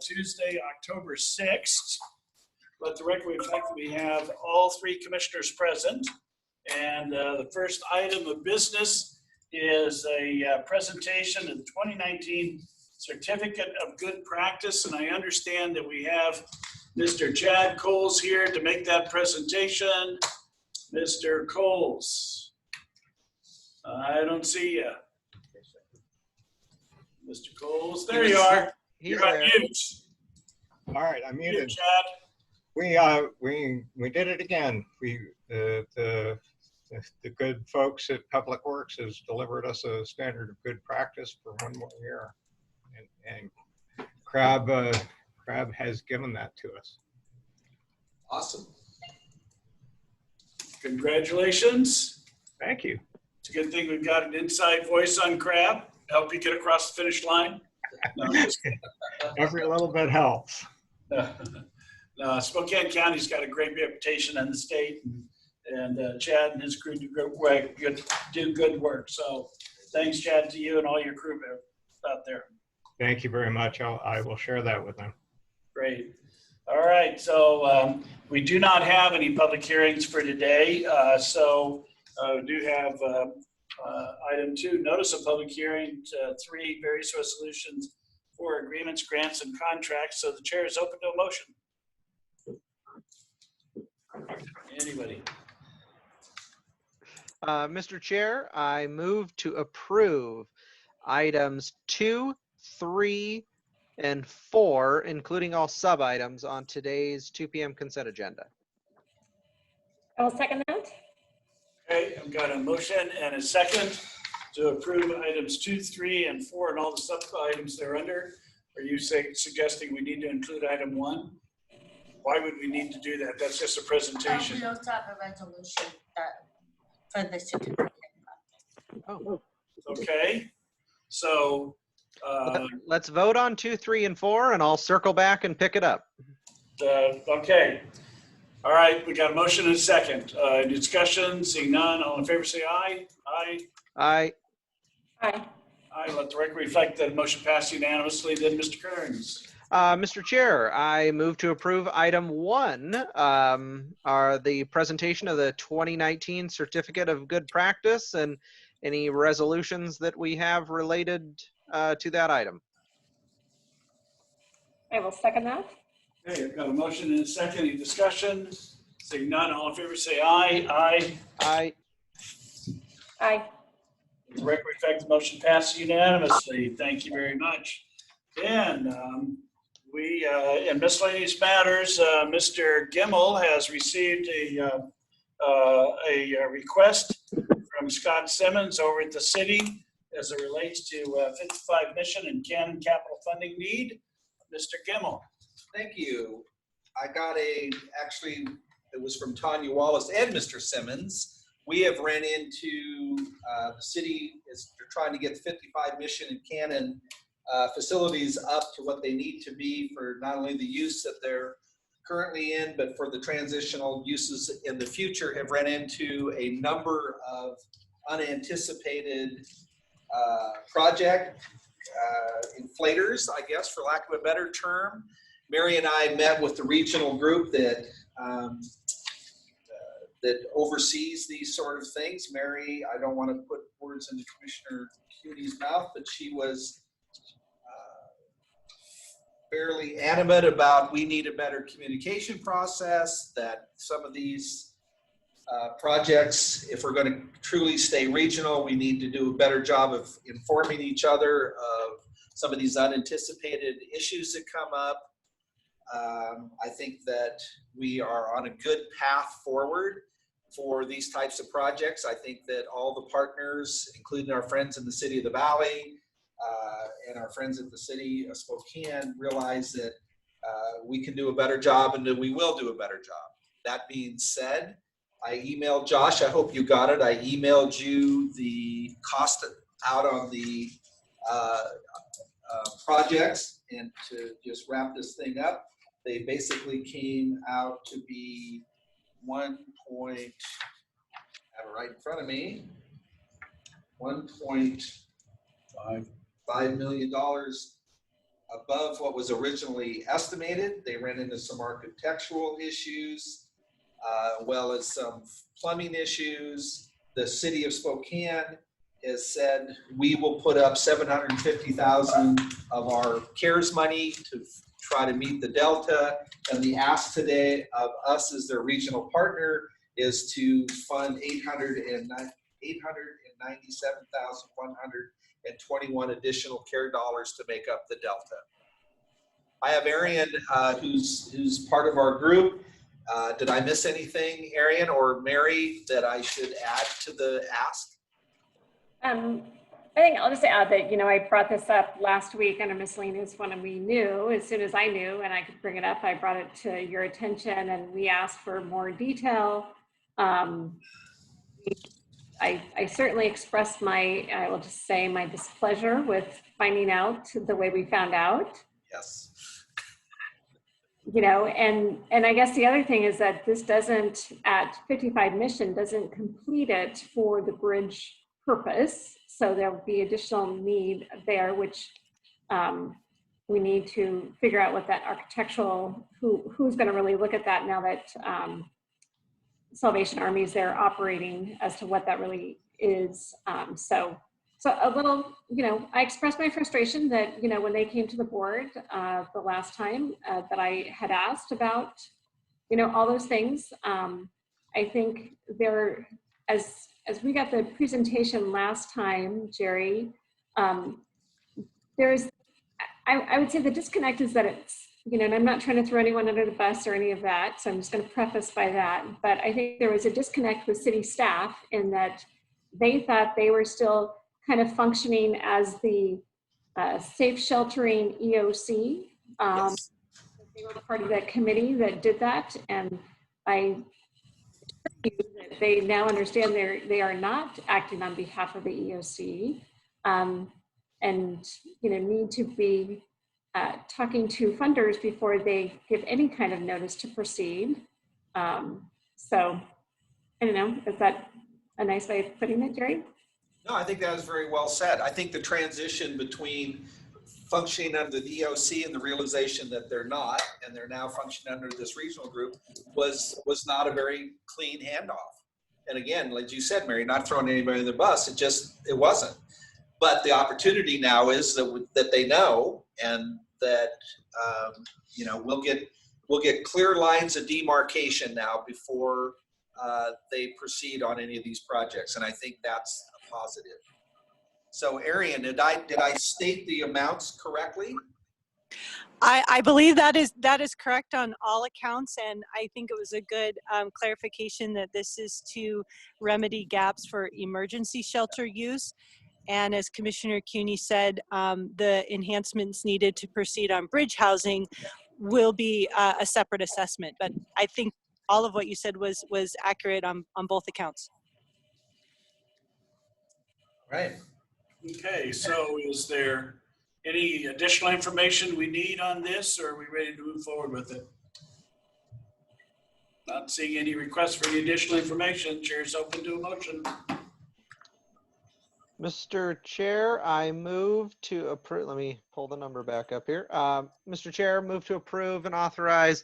Tuesday, October 6th. Let the record reflect that we have all three commissioners present. And the first item of business is a presentation of the 2019 Certificate of Good Practice. And I understand that we have Mr. Chad Coles here to make that presentation. Mr. Coles, I don't see you. Mr. Coles, there you are. You're on mute. All right, I'm muted. Chad. We did it again. The good folks at Public Works has delivered us a standard of good practice for one more year, and Crab has given that to us. Awesome. Congratulations. Thank you. It's a good thing we've got an inside voice on Crab. Help you get across the finish line. No, I'm just kidding. Every little bit helps. No, Spokane County's got a great reputation in the state, and Chad and his crew do good work. So thanks, Chad, to you and all your crew out there. Thank you very much. I will share that with them. Great. All right, so we do not have any public hearings for today. We do have item 2, notice of public hearing, 3, various resolutions, 4, agreements, grants, and contracts. So the chair is open to a motion. Anybody? Mr. Chair, I move to approve items 2, 3, and 4, including all sub-items on today's 2 p.m. consent agenda. I'll second that. Okay, I've got a motion and a second to approve items 2, 3, and 4, and all the sub-items they're under. Are you suggesting we need to include item 1? Why would we need to do that? That's just a presentation. We also have a resolution for the certificate. Oh. Okay, so Let's vote on 2, 3, and 4, and I'll circle back and pick it up. okay. All right, we got a motion and a second. Discussion, seeing none, all in favor say aye. Aye. Aye. Aye. Aye, let the record reflect that motion passed unanimously. Then Mr. Kearns. Mr. Chair, I move to approve item 1, are the presentation of the 2019 Certificate of Good Practice and any resolutions that we have related to that item. I will second that. Okay, I've got a motion and a second. Any discussion? Seeing none, all in favor say aye. Aye. Aye. Aye. The record reflect the motion passed unanimously. Thank you very much. Then we, in miscellaneous matters, Mr. Gimmel has received a request from Scott Simmons over at the city as it relates to 55 mission and Cannon capital funding need. Mr. Gimmel. Thank you. I got actually, it was from Tanya Wallace and Mr. Simmons. We have ran into the city is trying to get 55 mission and Cannon facilities up to what they need to be for not only the use that they're currently in, but for the transitional uses in the future. Have run into a number of unanticipated project inflators, I guess, for lack of a better term. Mary and I met with the regional group that that oversees these sort of things. Mary, I don't want to put words into Commissioner Cuny's mouth, but she was fairly animate about we need a better communication process, that some of these projects, if we're going to truly stay regional, we need to do a better job of informing each other of some of these unanticipated issues that come up. I think that we are on a good path forward for these types of projects. I think that all the partners, including our friends in the City of the Valley and our friends at the City of Spokane, realize that we can do a better job and that we will do a better job. That being said, I emailed Josh, I hope you got it. I emailed you the cost out on the projects, and to just wrap this thing up, they basically came out to be I have it right in front of me, $1.5 million above what was originally estimated. They ran into some architectural issues, well as some plumbing issues. The city of Spokane has said we will put up $750,000 of our CARES money to try to meet the delta. And the ask today of us as their regional partner is to fund $897,121 additional CARE dollars to make up the delta. I have Arian, who's part of our group. Did I miss anything, Arian or Mary, that I should add to the ask? I think I'll just add that, I brought this up last week under miscellaneous when we knew, as soon as I knew and I could bring it up, I brought it to your attention and we asked for more detail. I certainly expressed I will just say my displeasure with finding out the way we found out. Yes. And I guess the other thing is that this doesn't, at 55 Mission, doesn't complete it for the bridge purpose. So there'll be additional need there, which we need to figure out what that architectural, who's going to really look at that now that Salvation Army is there operating, as to what that really is. So a little, I expressed my frustration that, when they came to the board the last time that I had asked about, all those things. I think there, as we got the presentation last time, Jerry, there's, I would say the disconnect is that it's, and I'm not trying to throw anyone under the bus or any of that, so I'm just going to preface by that, but I think there was a disconnect with city staff in that they thought they were still kind of functioning as the safe sheltering EOC. Yes. They were part of that committee that did that, and they now understand they are not acting on behalf of the EOC, and need to be talking to funders before they give any kind of notice to proceed. So I don't know, is that a nice way of putting it, Jerry? No, I think that was very well said. I think the transition between functioning under the EOC and the realization that they're not, and they're now functioning under this regional group, was not a very clean handoff. And again, like you said, Mary, not throwing anybody in the bus, it wasn't. But the opportunity now is that they know, and that we'll get clear lines of demarcation now before they proceed on any of these projects, and I think that's a positive. So, Arian, did I state the amounts correctly? I believe that is correct on all accounts, and I think it was a good clarification that this is to remedy gaps for emergency shelter use. And as Commissioner Cuny said, the enhancements needed to proceed on bridge housing will be a separate assessment. But I think all of what you said was accurate on both accounts. Right. Okay, so is there any additional information we need on this, or are we ready to move forward with it? Not seeing any requests for any additional information. Chair's open to a motion. Mr. Chair, I move to approve, let me pull the number back up here. Mr. Chair, move to approve and authorize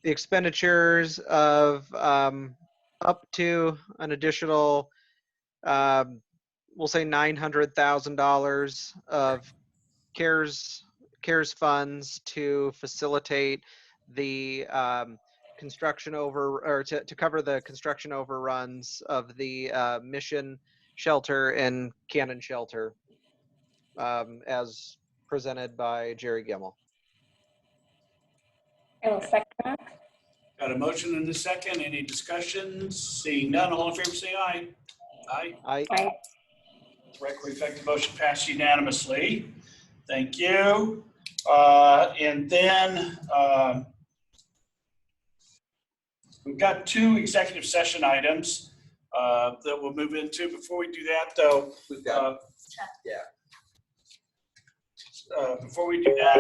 the expenditures of up to an additional, we'll say $900,000 of CARES funds to facilitate the construction to cover the construction overruns of the Mission Shelter and Cannon Shelter, as presented by Jerry Gimmel. I will second that. Got a motion and a second. Any discussions? Seeing none, all in favor say aye. Aye. Aye. Record reflect the motion passed unanimously. Thank you. And then we've got two executive session items that we'll move into. Before we do that, though, We've got before we do that,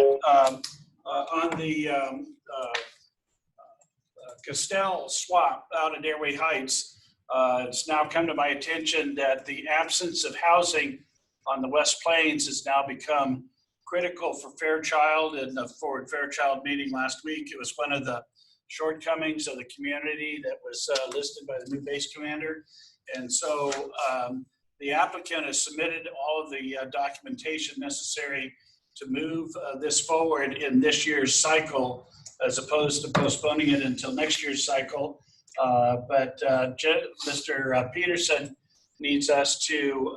on the Castell swap out at Airway Heights, it's now come to my attention that the absence of housing on the West Plains has now become critical for Fairchild in the Forward Fairchild meeting last week. It was one of the shortcomings of the community that was listed by the new base commander. And so the applicant has submitted all of the documentation necessary to move this forward in this year's cycle, as opposed to postponing it until next year's cycle. But Mr. Peterson needs us to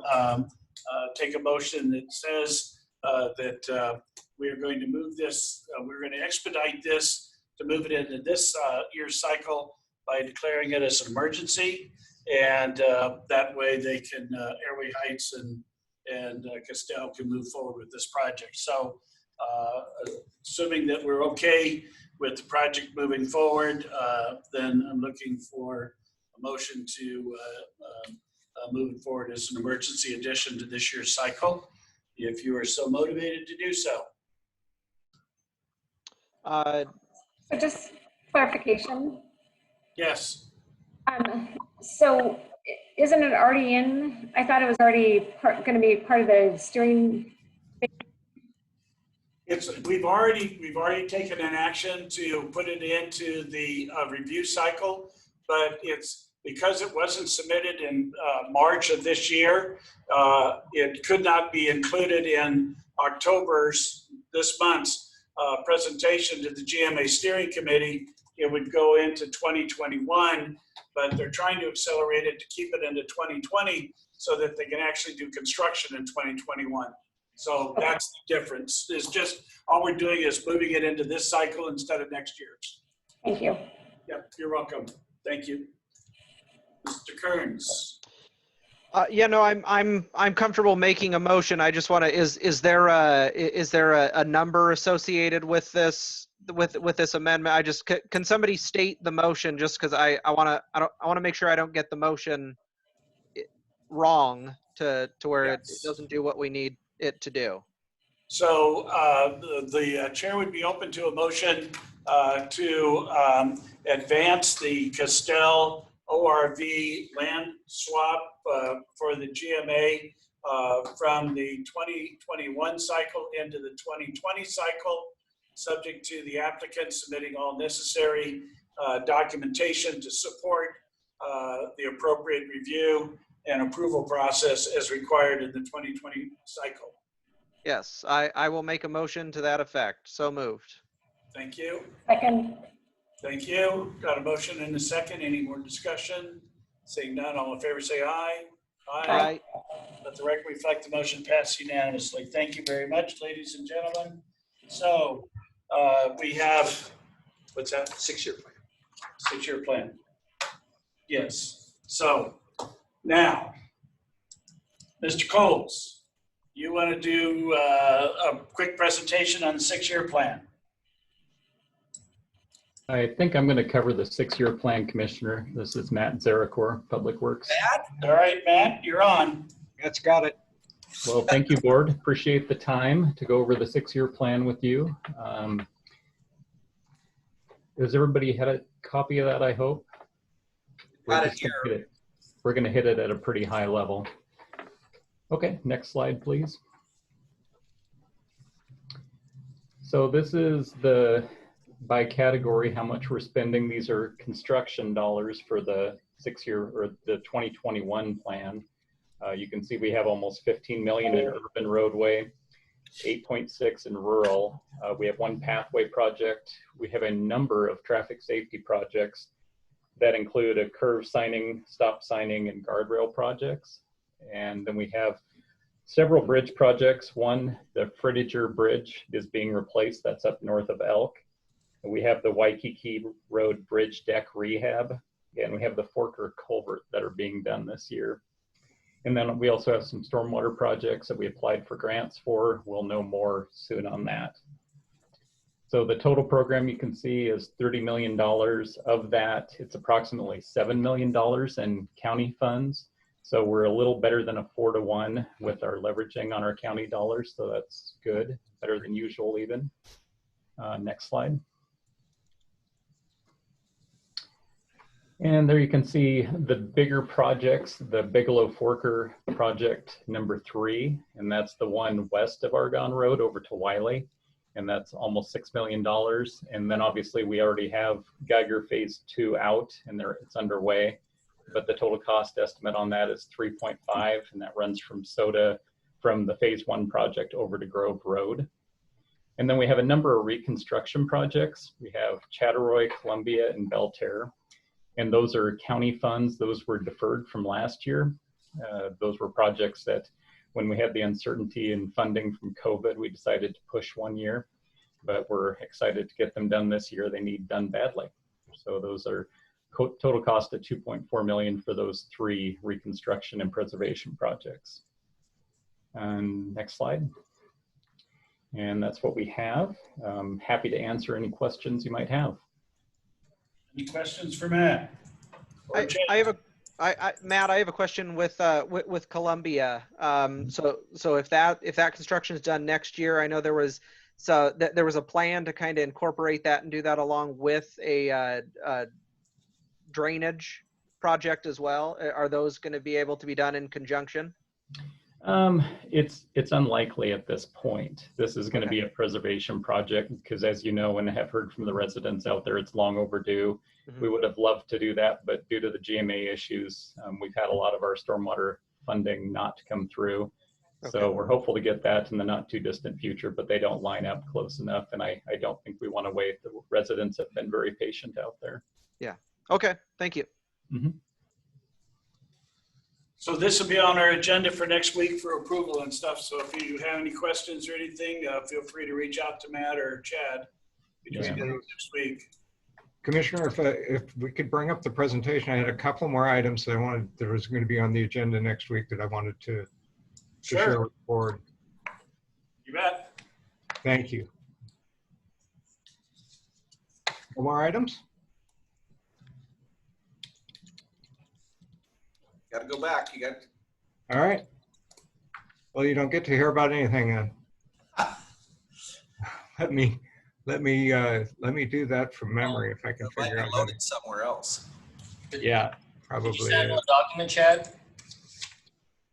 take a motion that says that we are going to move this, we're going to expedite this to move it into this year's cycle by declaring it as an emergency. And that way they can, Airway Heights and Castell can move forward with this project. So assuming that we're okay with the project moving forward, then I'm looking for a motion to move it forward as an emergency addition to this year's cycle, if you are so motivated to do so. So just clarification. Yes. So isn't it already in? I thought it was already going to be part of the steering. We've already taken an action to put it into the review cycle, but it's because it wasn't submitted in March of this year. It could not be included in this month's presentation to the GMA steering committee. It would go into 2021, but they're trying to accelerate it to keep it into 2020 so that they can actually do construction in 2021. So that's the difference. It's just, all we're doing is moving it into this cycle instead of next year's. Thank you. Yep, you're welcome. Thank you. Mr. Kearns. Yeah, no, I'm comfortable making a motion. I just want to, is there a number associated with this amendment? I just, can somebody state the motion, just because I want to make sure I don't get the motion wrong to where it doesn't do what we need it to do. So the chair would be open to a motion to advance the Castell ORV land swap for the GMA from the 2021 cycle into the 2020 cycle, subject to the applicant submitting all necessary documentation to support the appropriate review and approval process as required in the 2020 cycle. Yes, I will make a motion to that effect. So moved. Thank you. Second. Thank you. Got a motion and a second. Any more discussion? Seeing none, all in favor say aye. Aye. Let the record reflect the motion passed unanimously. Thank you very much, ladies and gentlemen. So we have, what's that? 6-year plan. 6-year plan. Yes. So now, Mr. Coles, you want to do a quick presentation on the 6-year plan? I think I'm going to cover the 6-year plan, Commissioner. This is Matt Zarakor, Public Works. Matt? All right, Matt, you're on. That's got it. Well, thank you, Board. Appreciate the time to go over the 6-year plan with you. Has everybody had a copy of that, I hope? We're going to hit it at a pretty high level. Okay, next slide, please. So this is the, by category, how much we're spending. These are construction dollars for the 6-year or the 2021 plan. You can see we have almost 15 million in urban roadway, 8.6 in rural. We have one pathway project. We have a number of traffic safety projects that include a curve signing, stop signing, and guardrail projects. And then we have several bridge projects. One, the Fritiger Bridge is being replaced. That's up north of Elk. And we have the Waikiki Road Bridge Deck Rehab. And we have the Forker Culvert that are being done this year. And then we also have some stormwater projects that we applied for grants for. We'll know more soon on that. So the total program you can see is $30 million. Of that, it's approximately $7 million in county funds. So we're a little better than a 4-to-1 with our leveraging on our county dollars. So that's good, better than usual even. Next slide. And there you can see the bigger projects, the Bigelow Forker project number 3, and that's the one west of Argonne Road over to Wiley, and that's almost $6 million. And then obviously we already have Geiger phase 2 out and it's underway, but the total cost estimate on that is 3.5, and that runs from from the phase 1 project over to Grove Road. And then we have a number of reconstruction projects. We have Chatteroy, Columbia, and Belterre. And those are county funds. Those were deferred from last year. Those were projects that when we had the uncertainty in funding from COVID, we decided to push 1 year, but we're excited to get them done this year. They need done badly. So those are total cost of $2.4 million for those 3 reconstruction and preservation projects. And next slide. And that's what we have. Happy to answer any questions you might have. Any questions for Matt? Or Matt, I have a question with Columbia. So if that construction is done next year, I know there was a plan to kind of incorporate that and do that along with a drainage project as well. Are those going to be able to be done in conjunction? It's unlikely at this point. This is going to be a preservation project because, as you know, and I have heard from the residents out there, it's long overdue. Mm-hmm. We would have loved to do that, but due to the GMA issues, we've had a lot of our stormwater funding not come through. Okay. So we're hopeful to get that in the not too distant future, but they don't line up close enough. And I don't think we want to wait. The residents have been very patient out there. Yeah. Okay. Thank you. Mm-hmm. So this will be on our agenda for next week for approval and stuff. So if you have any questions or anything, feel free to reach out to Matt or Chad between next week. Commissioner, if we could bring up the presentation, I had a couple more items that that was going to be on the agenda next week that I wanted to share with the board. You bet. Thank you. No more items? Got to go back. All right. Well, you don't get to hear about anything then. Let me do that from memory if I can figure out. Loaded somewhere else. Yeah, probably. Did you send another document, Chad?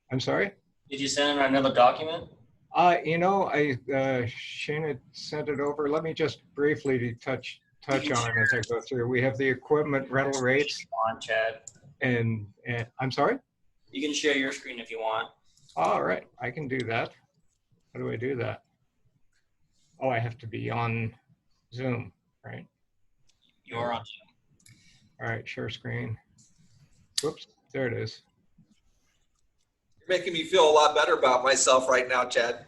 I'm sorry? Did you send another document? You know, Shane had sent it over. Let me just briefly touch on it as I go through. We have the equipment rental rates. On Chad. And I'm sorry? You can share your screen if you want. All right, I can do that. How do I do that? Oh, I have to be on Zoom, right? You're on Zoom. All right, share screen. Whoops, there it is. You're making me feel a lot better about myself right now, Chad.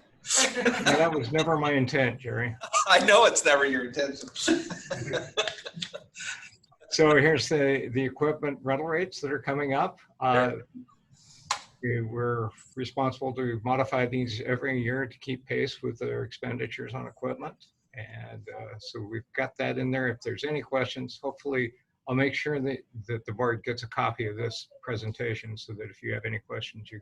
Yeah, that was never my intent, Jerry. I know it's never your intention. So here's the equipment rental rates that are coming up. We're responsible to modify these every year to keep pace with their expenditures on equipment. And so we've got that in there. If there's any questions, hopefully I'll make sure that the board gets a copy of this presentation so that if you have any questions, you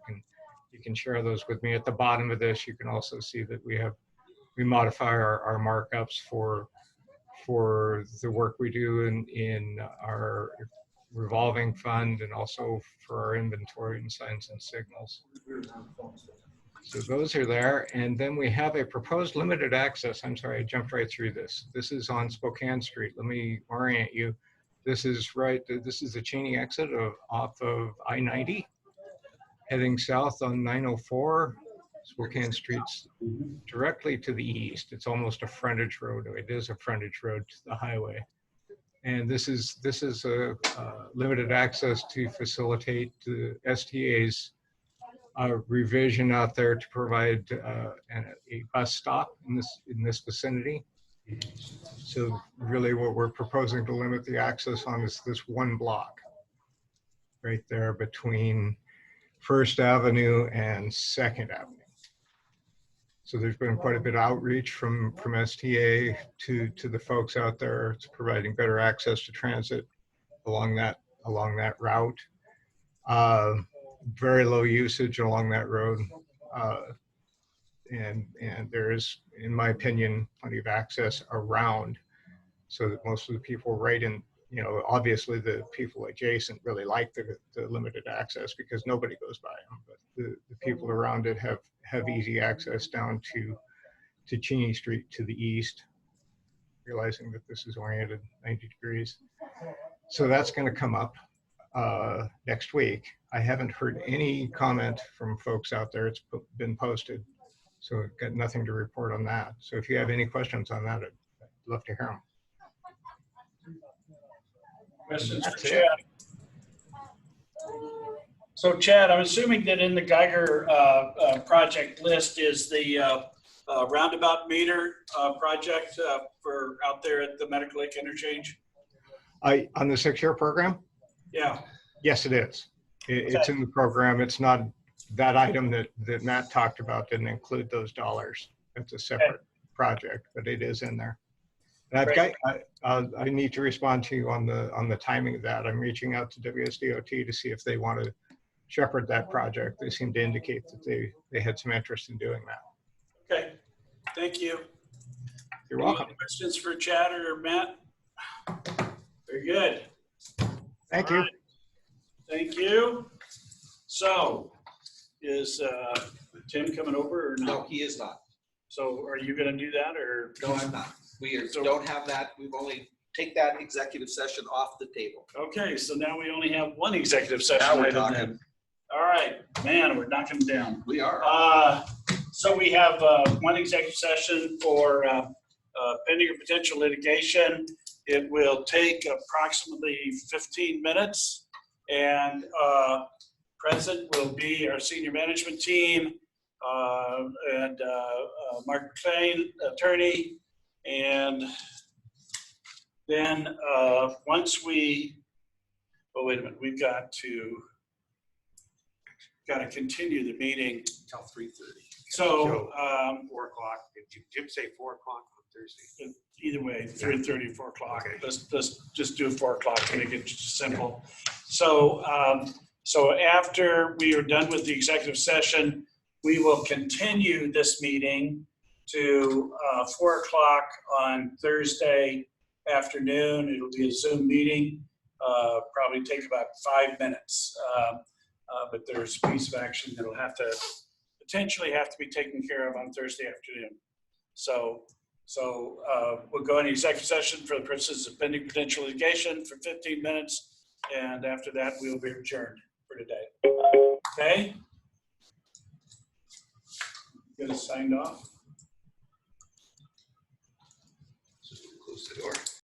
can share those with me. At the bottom of this, you can also see that we modify our markups for the work we do in our revolving fund and also for our inventory and signs and signals. So those are there. And then we have a proposed limited access. I'm sorry, I jumped right through this. This is on Spokane Street. Let me orient you. This is the Cheney exit off of I-90, heading south on 904. Spokane Street's directly to the east. It's almost a frontage road. It is a frontage road to the highway. And this is a limited access to facilitate the STA's revision out there to provide a bus stop in this vicinity. So really what we're proposing to limit the access on is this one block right there between First Avenue and 2nd Avenue. So there's been quite a bit of outreach from STA to the folks out there. It's providing better access to transit along that route. Very low usage along that road. And there is, in my opinion, plenty of access around so that most of the people right you know, obviously the people adjacent really like the limited access because nobody goes by them, but the people around it have easy access down to Cheney Street to the east, realizing that this is oriented 90 degrees. So that's going to come up next week. I haven't heard any comment from folks out there. It's been posted, so I've got nothing to report on that. So if you have any questions on that, I'd love to hear them. Questions for That's it. Chad? So Chad, I'm assuming that in the Geiger project list is the roundabout meter project for out there at the Medical Lake interchange? On the 6-year program? Yeah. Yes, it is. It's in the program. It's not that item that Matt talked about didn't include those dollars. It's a separate project, but it is in there. And I've got, I need to respond to you on the timing of that. I'm reaching out to WSDOT to see if they want to shepherd that project. They seem to indicate that they had some interest in doing that. Okay. Thank you. You're Any welcome. other questions for Chad or Matt? Very good. Thank All you. right. Thank you. So is Tim coming over or not? No, he is not. So are you going to do that or? No, I'm not. We don't have that. We've only take that executive session off the table. Okay, so now we only have one executive session. Now we're item talking. then. All right, man, we're knocking them down. We are. So we have one executive session for pending or potential litigation. It will take approximately 15 minutes, and present will be our senior management team and Mark McLean, attorney, and then once we, oh wait a minute, we've got to continue the meeting Till 3:30. So 4 o'clock. Did Jim say 4 o'clock on Thursday? either way, 3:30, 4 o'clock. Okay. Let's just do 4 o'clock to make it simple. So so after we are done with the executive session, we will continue this meeting to 4 o'clock on Thursday afternoon. It'll be a Zoom meeting, probably take about 5 minutes. But there's a piece of action that'll potentially have to be taken care of on Thursday afternoon. So we'll go into executive session for the purposes of pending potential litigation for 15 minutes. And after that, we'll be adjourned for today. Okay? Get us signed off. Close the door.